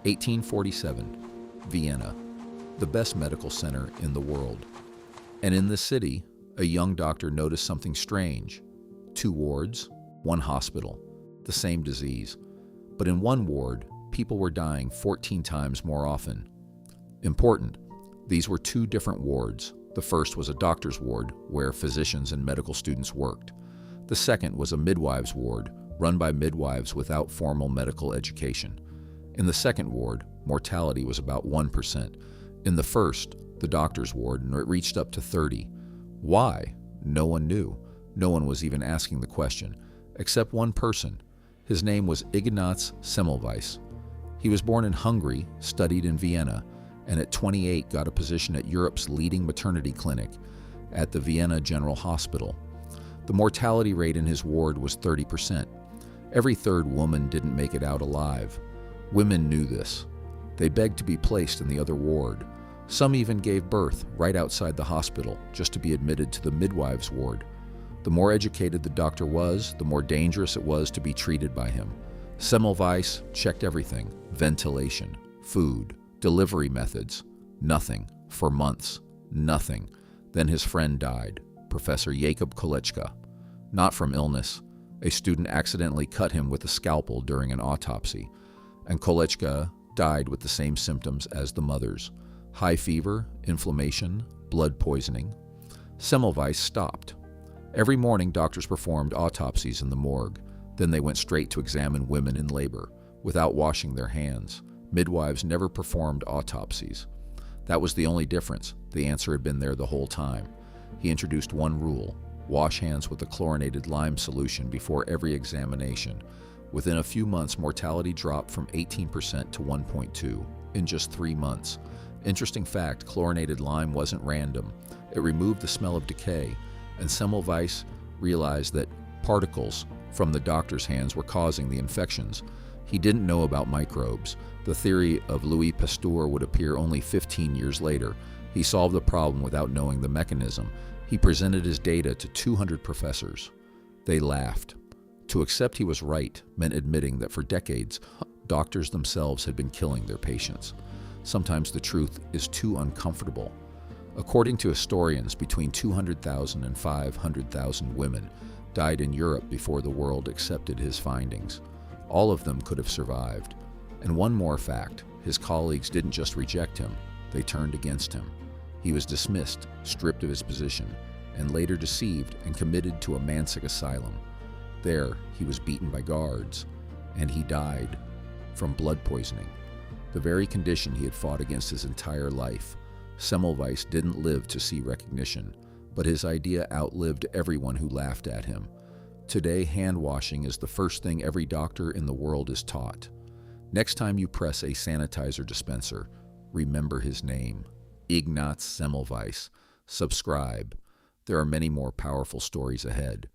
1847, Vienna, the best medical center in the world. And in this city, a young doctor noticed something strange. 2 wards, 1 hospital, the same disease. But in one ward, people were dying 14 times more often. Important, these were 2 different wards. The first was a doctor's ward, where physicians and medical students worked. The second was a midwives' ward, run by midwives without formal medical education. In the second ward, mortality was about 1%. In the first, the doctor's ward, it reached up to 30. Why? No one knew. No one was even asking the question, except one person. His name was Ignaz Semmelweis. He was born in Hungary, studied in Vienna, and at 28 got a position at Europe's leading maternity clinic at the Vienna General Hospital. The mortality rate in his ward was 30%. Every 3rd woman didn't make it out alive. Women knew this. They begged to be placed in the other ward. Some even gave birth right outside the hospital just to be admitted to the midwives' ward. The more educated the doctor was, the more dangerous it was to be treated by him. Semmelweis checked everything: ventilation, food, delivery methods. Nothing. For months. Nothing. Then his friend died, Professor Jakob Kolechka. Not from illness. A student accidentally cut him with a scalpel during an autopsy, and Kolechka died with the same symptoms as the mothers: high fever, inflammation, blood poisoning. Semmelweis stopped. Every morning, doctors performed autopsies in the morgue. Then they went straight to examine women in labor, without washing their hands. Midwives never performed autopsies. That was the only difference. The answer had been there the whole time. He introduced one rule: wash hands with a chlorinated lime solution before every examination. Within a few months, mortality dropped from 18% to 1.2 in just 3 months. Interesting fact, chlorinated lime wasn't random. It removed the smell of decay, and Semmelweis realized that particles from the doctor's hands were causing the infections. He didn't know about microbes. The theory of Louis Pasteur would appear only 15 years later. He solved the problem without knowing the mechanism. He presented his data to 200 professors. They laughed. To accept he was right meant admitting that for decades, doctors themselves had been killing their patients. Sometimes the truth is too uncomfortable. According to historians, between 200,000 and 500,000 women died in Europe before the world accepted his findings. All of them could have survived. And one more fact, his colleagues didn't just reject him, they turned against him. He was dismissed, stripped of his position, and later deceived and committed to a Mansic asylum. There, he was beaten by guards, and he died from blood poisoning, the very condition he had fought against his entire life. Semmelweis didn't live to see recognition, but his idea outlived everyone who laughed at him. Today, hand washing is the first thing every doctor in the world is taught. Next time you press a sanitizer dispenser, remember his name: Ignaz Semmelweis. Subscribe. There are many more powerful stories ahead.